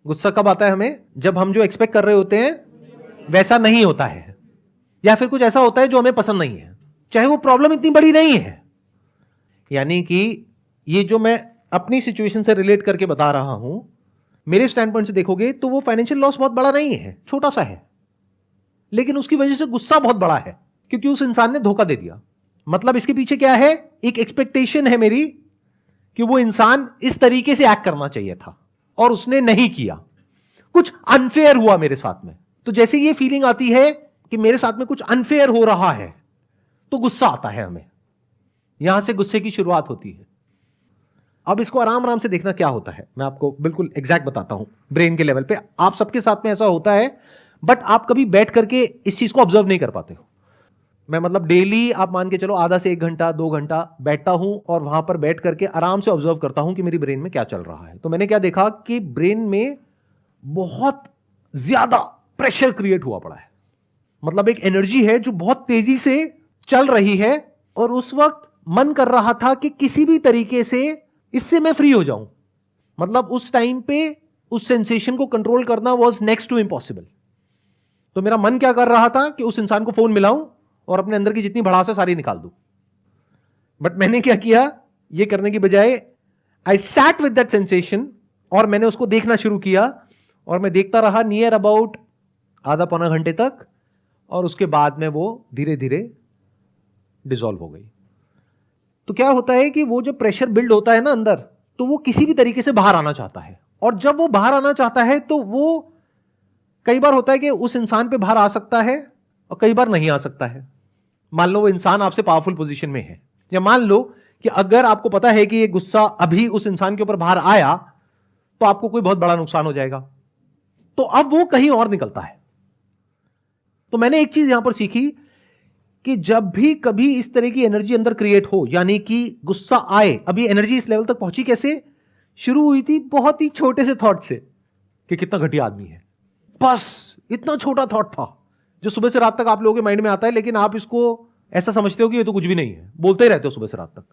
गुस्सा कब आता है हमें? जब हम जो एक्सपेक्ट कर रहे होते हैं वैसा नहीं होता है, या फिर कुछ ऐसा होता है जो हमें पसंद नहीं है, चाहे वो प्रॉब्लम इतनी बड़ी नहीं है। यानी कि ये जो मैं अपनी सिचुएशन से रिलेट करके बता रहा हूं, मेरे स्टैंड पॉइंट से देखोगे तो वो फाइनेंशियल लॉस बहुत बड़ा नहीं है, छोटा सा है, लेकिन उसकी वजह से गुस्सा बहुत बड़ा है क्योंकि उस इंसान ने धोखा दे दिया। मतलब इसके पीछे क्या है? एक एक्सपेक्टेशन है मेरी कि वो इंसान इस तरीके से एक्ट करना चाहिए था और उसने नहीं किया, कुछ अनफेयर हुआ मेरे साथ में। तो जैसे ये फीलिंग आती है कि मेरे साथ में कुछ अनफेयर हो रहा है तो गुस्सा आता है हमें, यहां से गुस्से की शुरुआत होती है। अब इसको आराम आराम से देखना क्या होता है, मैं आपको बिल्कुल एग्जैक्ट बताता हूं। ब्रेन के लेवल पे आप सबके साथ में ऐसा होता है, बट आप कभी बैठ करके इस चीज को ऑब्जर्व नहीं कर पाते हो। मैं मतलब डेली आप मान के चलो आधा से 1 घंटा 2 घंटा बैठता हूं और वहां पर बैठ करके आराम से ऑब्जर्व करता हूं कि मेरी ब्रेन में क्या चल रहा है। तो मैंने क्या देखा कि ब्रेन में बहुत ज्यादा प्रेशर क्रिएट हुआ पड़ा है। मतलब एक एनर्जी है जो बहुत तेजी से चल रही है और उस वक्त मन कर रहा था कि किसी भी तरीके से इससे मैं फ्री हो जाऊं। मतलब उस टाइम पे उस सेंसेशन को कंट्रोल करना वाज नेक्स्ट टू इम्पॉसिबल। तो मेरा मन क्या कर रहा था कि उस इंसान को फोन मिलाऊं और अपने अंदर की जितनी भड़ास है सारी निकाल दूं। बट मैंने क्या किया, ये करने की बजाय I sat with that sensation और मैंने उसको देखना शुरू किया और मैं देखता रहा नियर अबाउट आधा पौना घंटे तक, और उसके बाद में वो धीरे धीरे डिसॉल्व हो गई। तो क्या होता है कि वो जो प्रेशर बिल्ड होता है ना अंदर, तो वो किसी भी तरीके से बाहर आना चाहता है, और जब वो बाहर आना चाहता है तो वो कई बार होता है कि उस इंसान पे बाहर आ सकता है और कई बार नहीं आ सकता है। मान लो वो इंसान आपसे पावरफुल पोजीशन में है, या मान लो कि अगर आपको पता है कि ये गुस्सा अभी उस इंसान के ऊपर बाहर आया तो आपको कोई बहुत बड़ा नुकसान हो जाएगा, तो अब वो कहीं और निकलता है। तो मैंने एक चीज यहां पर सीखी कि जब भी कभी इस तरह की एनर्जी अंदर क्रिएट हो, यानी कि गुस्सा आए, अभी एनर्जी इस लेवल तक पहुंची कैसे? शुरू हुई थी बहुत ही छोटे से थॉट से कि कितना घटिया आदमी है, बस इतना छोटा थॉट था जो सुबह से रात तक आप लोगों के माइंड में आता है, लेकिन आप इसको ऐसा समझते हो कि ये तो कुछ भी नहीं है, बोलते ही रहते हो सुबह से रात तक।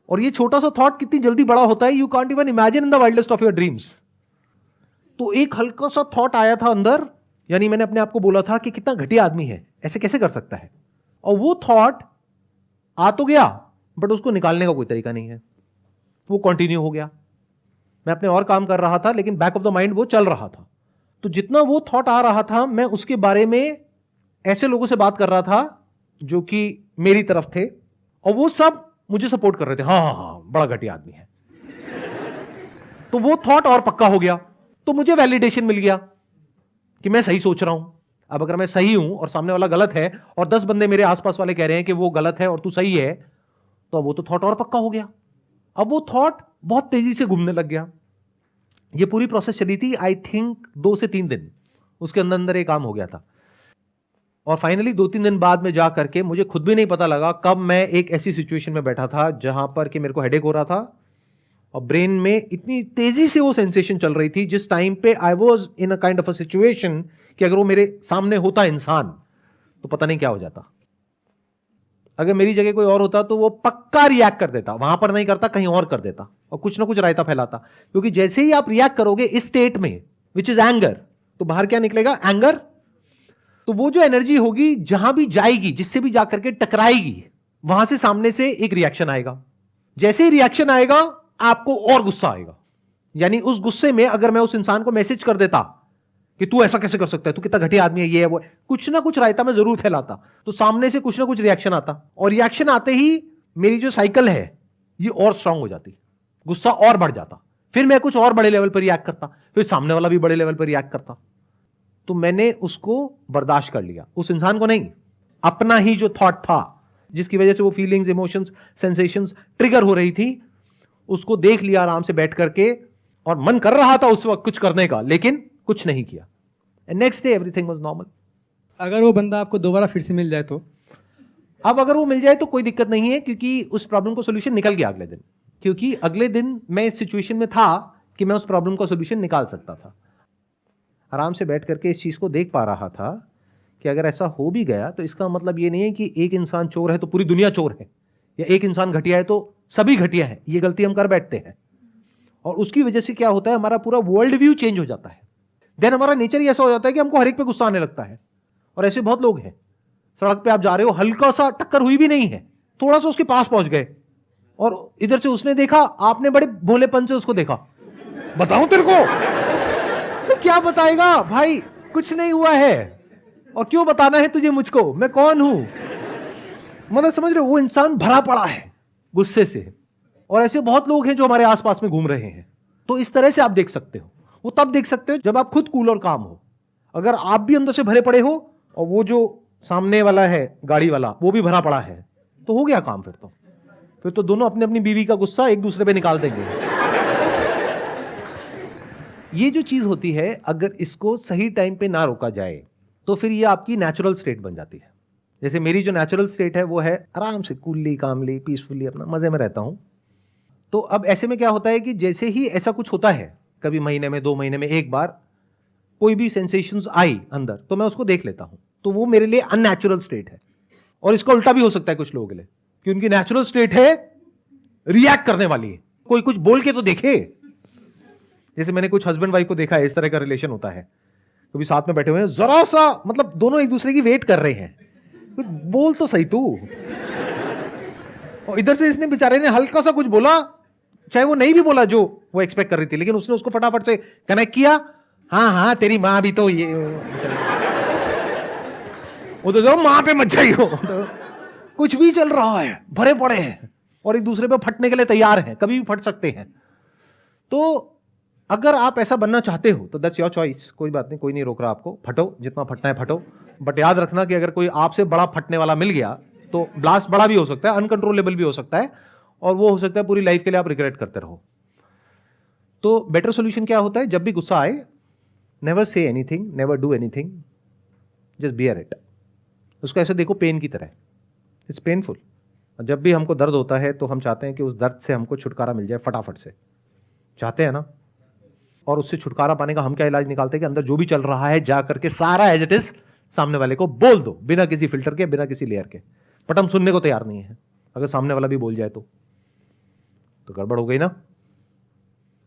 और ये छोटा सा थॉट कितनी जल्दी बड़ा होता है, you can't even imagine in the wildest of your dreams. तो एक हल्का सा थॉट आया था अंदर, यानी मैंने अपने आप को बोला था कि कितना घटिया आदमी है, ऐसे कैसे कर सकता है, और वो थॉट आ तो गया बट उसको निकालने का कोई तरीका नहीं है, वो कंटिन्यू हो गया। मैं अपने और काम कर रहा था लेकिन बैक ऑफ द माइंड वो चल रहा था। तो जितना वो थॉट आ रहा था मैं उसके बारे में ऐसे लोगों से बात कर रहा था जो कि मेरी तरफ थे, और वो सब मुझे सपोर्ट कर रहे थे, हाँ हाँ हाँ बड़ा घटिया आदमी है। तो वो थॉट और पक्का हो गया, तो मुझे वैलिडेशन मिल गया कि मैं सही सोच रहा हूं। अब अगर मैं सही हूं और सामने वाला गलत है और 10 बंदे मेरे आसपास वाले कह रहे हैं कि वो गलत है और तू सही है, तो वो तो थॉट और पक्का हो गया। अब वो थॉट बहुत तेजी से घूमने लग गया। ये पूरी प्रोसेस चली थी आई थिंक 2 से 3 दिन, उसके अंदर अंदर ये काम हो गया था। और फाइनली 2-3 दिन बाद में जा करके मुझे खुद भी नहीं पता लगा कब मैं एक ऐसी सिचुएशन में बैठा था जहां पर कि मेरे को हेडेक हो रहा था और ब्रेन में इतनी तेजी से वो सेंसेशन चल रही थी, जिस टाइम पे I was in a kind of a situation कि अगर वो मेरे सामने होता इंसान तो पता नहीं क्या हो जाता। अगर मेरी जगह कोई और होता तो वो पक्का रिएक्ट कर देता, वहां पर नहीं करता कहीं और कर देता और कुछ ना कुछ रायता फैलाता। क्योंकि जैसे ही आप रिएक्ट करोगे इस स्टेट में विच इज एंगर, तो बाहर क्या निकलेगा? एंगर। तो वो जो एनर्जी होगी जहां भी जाएगी, जिससे भी जाकर के टकराएगी, वहां से सामने से एक रिएक्शन आएगा। जैसे ही रिएक्शन आएगा आपको और गुस्सा आएगा। यानी उस गुस्से में अगर मैं उस इंसान को मैसेज कर देता कि तू ऐसा कैसे कर सकता है, तू कितना घटिया आदमी है, ये है वो है, कुछ ना कुछ रायता मैं जरूर फैलाता, तो सामने से कुछ ना कुछ रिएक्शन आता, और रिएक्शन आते ही मेरी जो साइकिल है ये और स्ट्रांग हो जाती, गुस्सा और बढ़ जाता, फिर मैं कुछ और बड़े लेवल पर रिएक्ट करता, फिर सामने वाला भी बड़े लेवल पर रिएक्ट करता। तो मैंने उसको बर्दाश्त कर लिया, उस इंसान को नहीं, अपना ही जो थॉट था जिसकी वजह से वो फीलिंग्स, इमोशंस, सेंसेशंस ट्रिगर हो रही थी, उसको देख लिया आराम से बैठ करके, और मन कर रहा था उस वक्त कुछ करने का लेकिन कुछ नहीं किया। And next day everything was normal. अगर वो बंदा आपको दोबारा फिर से मिल जाए तो? अब अगर वो मिल जाए तो कोई दिक्कत नहीं है, क्योंकि उस प्रॉब्लम का सोल्यूशन निकल गया अगले दिन, क्योंकि अगले दिन मैं इस सिचुएशन में था कि मैं उस प्रॉब्लम का सोल्यूशन निकाल सकता था। आराम से बैठ करके इस चीज को देख पा रहा था कि अगर ऐसा हो भी गया तो इसका मतलब ये नहीं है कि एक इंसान चोर है तो पूरी दुनिया चोर है, या एक इंसान घटिया है तो सभी घटिया है। ये गलती हम कर बैठते हैं, और उसकी वजह से क्या होता है, हमारा पूरा वर्ल्ड व्यू चेंज हो जाता है। देन हमारा नेचर ही ऐसा हो जाता है कि हमको हर एक पे गुस्सा आने लगता है। और ऐसे बहुत लोग हैं, सड़क पे आप जा रहे हो, हल्का सा टक्कर हुई भी नहीं है, थोड़ा सा उसके पास पहुंच गए और इधर से उसने देखा, आपने बड़े भोलेपन से उसको देखा, बताऊं तेरे को? तो क्या बताएगा भाई, कुछ नहीं हुआ है, और क्यों बताना है तुझे मुझको, मैं कौन हूं? मतलब समझ रहे हो, वो इंसान भरा पड़ा है गुस्से से। और ऐसे बहुत लोग हैं जो हमारे आसपास में घूम रहे हैं। तो इस तरह से आप देख सकते हो, वो तब देख सकते हो जब आप खुद कूल और काम हो। अगर आप भी अंदर से भरे पड़े हो और वो जो सामने वाला है गाड़ी वाला वो भी भरा पड़ा है, तो हो गया काम। फिर तो दोनों अपनी अपनी बीवी का गुस्सा एक दूसरे पे निकाल देंगे। ये जो चीज होती है, अगर इसको सही टाइम पे ना रोका जाए तो फिर ये आपकी नेचुरल स्टेट बन जाती है। जैसे मेरी जो नेचुरल स्टेट है वो है आराम से कूलली कामली पीसफुली अपना मजे में रहता हूं। तो अब ऐसे में क्या होता है कि जैसे ही ऐसा कुछ होता है, कभी महीने में 2 महीने में एक बार कोई भी सेंसेशंस आई अंदर, तो मैं उसको देख लेता हूं। तो वो मेरे लिए अननेचुरल स्टेट है। और इसका उल्टा भी हो सकता है कुछ लोगों के लिए कि उनकी नेचुरल स्टेट है रिएक्ट करने वाली है। कोई कुछ बोल के तो देखे। जैसे मैंने कुछ हस्बैंड वाइफ को देखा है, इस तरह का रिलेशन होता है, कभी साथ में बैठे हुए हैं, जरा सा मतलब दोनों एक दूसरे की वेट कर रहे हैं, कुछ बोल तो सही तू। और इधर से इसने बेचारे ने हल्का सा कुछ बोला, चाहे वो नहीं भी बोला जो वो एक्सपेक्ट कर रही थी, लेकिन उसने उसको फटाफट से कनेक्ट किया, हाँ हाँ तेरी माँ भी तो ये, वो तो माँ पे मत जाइयो। कुछ भी चल रहा है, भरे पड़े हैं और एक दूसरे पे फटने के लिए तैयार हैं, कभी भी फट सकते हैं। तो अगर आप ऐसा बनना चाहते हो तो दैट्स योर चॉइस, कोई बात नहीं, कोई नहीं रोक रहा आपको, फटो जितना फटना है फटो। बट याद रखना कि अगर कोई आपसे बड़ा फटने वाला मिल गया तो ब्लास्ट बड़ा भी हो सकता है, अनकंट्रोलेबल भी हो सकता है, और वो हो सकता है पूरी लाइफ के लिए आप रिग्रेट करते रहो। तो बेटर सोल्यूशन क्या होता है, जब भी गुस्सा आए, never say anything, never do anything, just bear it. उसको ऐसे देखो पेन की तरह, इट्स पेनफुल। और जब भी हमको दर्द होता है तो हम चाहते हैं कि उस दर्द से हमको छुटकारा मिल जाए फटाफट से, चाहते हैं ना? और उससे छुटकारा पाने का हम क्या इलाज निकालते हैं कि अंदर जो भी चल रहा है जा करके सारा एज इट इज सामने वाले को बोल दो, बिना किसी फिल्टर के, बिना किसी लेयर के। बट हम सुनने को तैयार नहीं है। अगर सामने वाला भी बोल जाए तो गड़बड़ हो गई ना।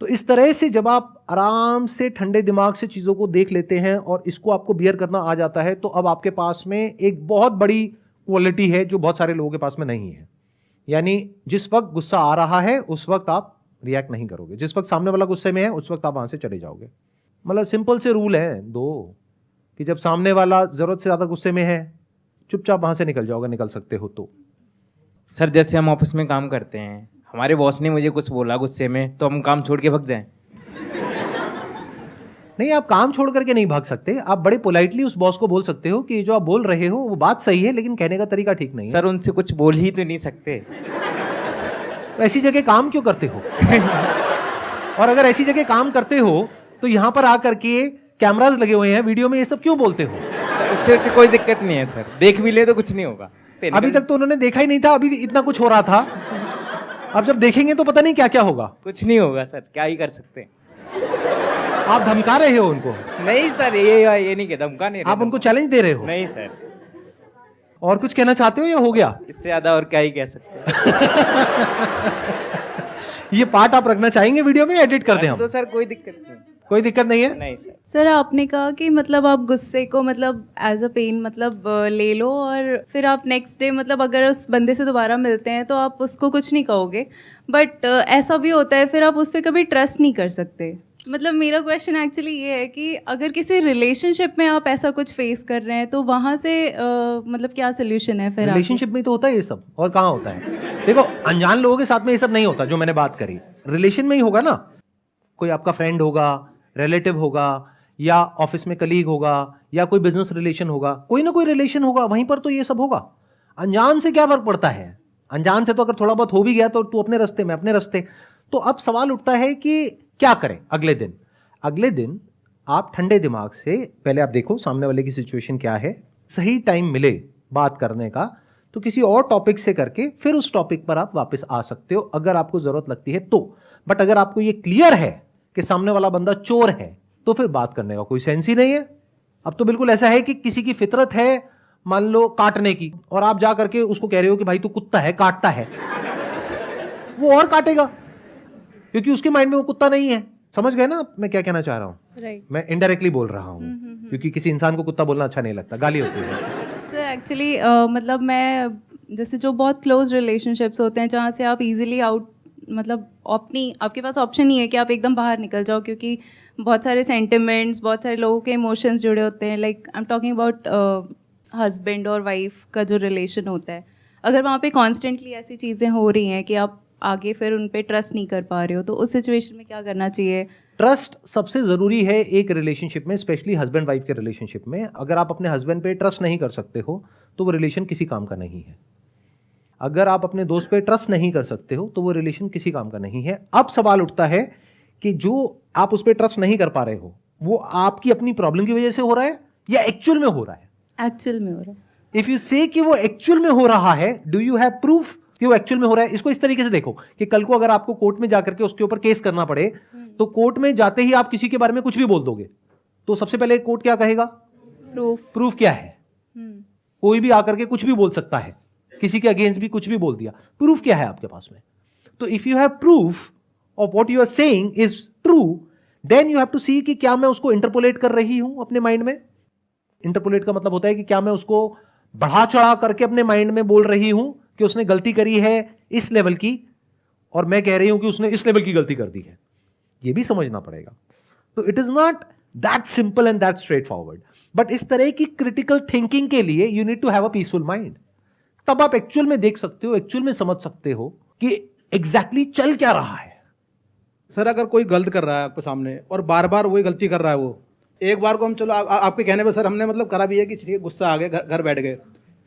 तो इस तरह से जब आप आराम से ठंडे दिमाग से चीजों को देख लेते हैं और इसको आपको बियर करना आ जाता है, तो अब आपके पास में एक बहुत बड़ी क्वालिटी है जो बहुत सारे लोगों के पास में नहीं है। यानी जिस वक्त गुस्सा आ रहा है उस वक्त आप रिएक्ट नहीं करोगे, जिस वक्त सामने वाला गुस्से में है उस वक्त आप वहां से चले जाओगे। मतलब सिंपल से रूल है दो, कि जब सामने वाला जरूरत से ज्यादा गुस्से में है चुपचाप वहां से निकल जाओगे, निकल सकते हो तो। सर जैसे हम ऑफिस में काम करते हैं, हमारे बॉस ने मुझे कुछ बोला गुस्से में, तो हम काम छोड़ के भाग जाएं? नहीं, आप काम छोड़ करके नहीं भाग सकते। आप बड़े पोलाइटली उस बॉस को बोल सकते हो कि जो आप बोल रहे हो वो बात सही है, लेकिन कहने का तरीका ठीक नहीं है। सर उनसे कुछ बोल ही तो नहीं सकते। तो ऐसी जगह काम क्यों करते हो? और अगर ऐसी जगह काम करते हो तो यहां पर आकर के कैमरास लगे हुए हैं, वीडियो में ये सब क्यों बोलते हो? उससे कोई दिक्कत नहीं है सर, देख भी ले तो कुछ नहीं होगा। अभी तक तो उन्होंने देखा ही नहीं था, अभी इतना कुछ हो रहा था। अब जब देखेंगे तो पता नहीं क्या क्या होगा। कुछ नहीं होगा सर, क्या ही कर सकते हैं। आप धमका रहे हो उनको? नहीं सर, ये नहीं कि धमका नहीं, आप उनको चैलेंज दे रहे हो? नहीं सर। और कुछ कहना चाहते हो या हो गया? इससे ज्यादा और क्या ही कह सकते हैं। ये पार्ट आप रखना चाहेंगे वीडियो में, एडिट कर दें हम? तो सर कोई दिक्कत नहीं। कोई दिक्कत नहीं है? नहीं सर। सर आपने कहा कि मतलब आप गुस्से को मतलब एज अ पेन मतलब ले लो और फिर आप नेक्स्ट डे मतलब अगर उस बंदे से दोबारा मिलते हैं तो आप उसको कुछ नहीं कहोगे, बट ऐसा भी होता है फिर आप उस पर कभी ट्रस्ट नहीं कर सकते। मतलब मेरा क्वेश्चन एक्चुअली ये है कि अगर किसी रिलेशनशिप में आप ऐसा कुछ फेस कर रहे हैं तो वहाँ से मतलब क्या सोल्यूशन है फिर? रिलेशनशिप में तो होता है ये सब, और कहाँ होता है? देखो, अनजान लोगों के साथ में ये सब नहीं होता जो मैंने बात करी। रिलेशन में ही होगा ना, कोई आपका फ्रेंड होगा, रिलेटिव होगा, या ऑफिस में कलीग होगा, या कोई बिजनेस रिलेशन होगा, कोई ना कोई रिलेशन होगा, वहीं पर तो ये सब होगा। अनजान से क्या फर्क पड़ता है? अनजान से तो अगर थोड़ा बहुत हो भी गया तो तू अपने रास्ते में अपने रास्ते। तो अब सवाल उठता है कि क्या करें अगले दिन आप ठंडे दिमाग से पहले आप देखो सामने वाले की सिचुएशन क्या है, सही टाइम मिले बात करने का तो किसी और टॉपिक से करके फिर उस टॉपिक पर आप वापस आ सकते हो अगर आपको जरूरत लगती है तो। बट अगर आपको ये क्लियर है कि सामने वाला बंदा चोर है तो फिर बात करने का कोई सेंस ही नहीं है। अब तो बिल्कुल ऐसा है कि किसी की फितरत है मान लो काटने की, और आप जा करके उसको कह रहे हो कि भाई तू कुत्ता है, काटता है, वो और काटेगा क्योंकि उसके माइंड में वो कुत्ता नहीं है। समझ गए ना मैं क्या कहना चाह रहा हूँ? राइट। मैं इनडायरेक्टली बोल रहा हूँ, क्योंकि किसी इंसान को कुत्ता बोलना अच्छा नहीं लगता, गाली होती है। तो एक्चुअली मतलब मैं जैसे जो बहुत क्लोज रिलेशनशिप्स होते हैं जहाँ से आप इजीली आउट मतलब अपनी आपके पास ऑप्शन नहीं है कि आप एकदम बाहर निकल जाओ, क्योंकि बहुत सारे सेंटिमेंट्स, बहुत सारे लोगों के इमोशंस जुड़े होते हैं। Like I am talking about husband और वाइफ का जो रिलेशन होता है, अगर वहाँ पे कॉन्स्टेंटली ऐसी चीज़ें हो रही हैं कि आप आगे फिर उन पे ट्रस्ट नहीं कर पा रहे हो, तो उस सिचुएशन में क्या करना चाहिए? ट्रस्ट सबसे ज़रूरी है एक रिलेशनशिप में, स्पेशली हस्बैंड वाइफ के रिलेशनशिप में। अगर आप अपने हस्बैंड पे ट्रस्ट नहीं कर सकते हो तो वो रिलेशन किसी काम का नहीं है। अगर आप अपने दोस्त पे ट्रस्ट नहीं कर सकते हो तो वो रिलेशन किसी काम का नहीं है। अब सवाल उठता है कि जो आप उस पर ट्रस्ट नहीं कर पा रहे हो वो आपकी अपनी प्रॉब्लम की वजह से हो रहा है या एक्चुअल में हो रहा है? एक्चुअल में हो रहा है। इफ यू से कि वो एक्चुअल में हो रहा है, डू यू हैव प्रूफ कि वो एक्चुअल में हो रहा है? इसको इस तरीके से देखो कि कल को अगर आपको कोर्ट में जाकर के उसके ऊपर केस करना पड़े तो कोर्ट में जाते ही आप किसी के बारे में कुछ भी बोल दोगे तो सबसे पहले कोर्ट क्या कहेगा? प्रूफ। प्रूफ क्या है? कोई भी आकर के कुछ भी बोल सकता है, किसी के अगेंस्ट भी कुछ भी बोल दिया। प्रूफ क्या है आपके पास में? तो if you have proof of what you are saying is true, then you have to see कि क्या मैं उसको इंटरपोलेट कर रही हूं अपने माइंड में। इंटरपोलेट का मतलब होता है कि क्या मैं उसको बढ़ा चढ़ा करके अपने माइंड में बोल रही हूं कि उसने गलती करी है इस लेवल की और मैं कह रही हूं कि उसने इस लेवल की गलती कर दी है। यह भी समझना पड़ेगा। तो it is not that simple and that straightforward, but इस तरह की क्रिटिकल थिंकिंग के लिए you need to have a peaceful mind. तब आप एक्चुअल में देख सकते हो, एक्चुअल में समझ सकते हो कि एग्जैक्टली चल क्या रहा है। सर अगर कोई गलत कर रहा है आपके सामने और बार बार वही गलती कर रहा है, वो एक बार को हम चलो आपके कहने पे सर हमने मतलब करा भी है कि ठीक है गुस्सा आ गया, घर बैठ गए,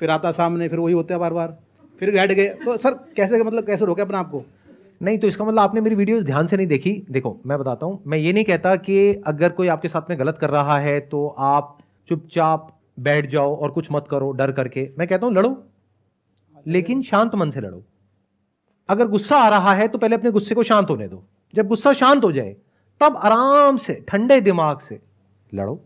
फिर आता सामने, फिर वही होता है बार बार, फिर बैठ गए, तो सर कैसे मतलब कैसे रोके अपने आप को? नहीं तो इसका मतलब आपने मेरी वीडियोस ध्यान से नहीं देखी। देखो मैं बताता हूं, मैं ये नहीं कहता कि अगर कोई आपके साथ में गलत कर रहा है तो आप चुपचाप बैठ जाओ और कुछ मत करो डर करके। मैं कहता हूं लड़ो, लेकिन शांत मन से लड़ो। अगर गुस्सा आ रहा है तो पहले अपने गुस्से को शांत होने दो। जब गुस्सा शांत हो जाए तब आराम से ठंडे दिमाग से लड़ो।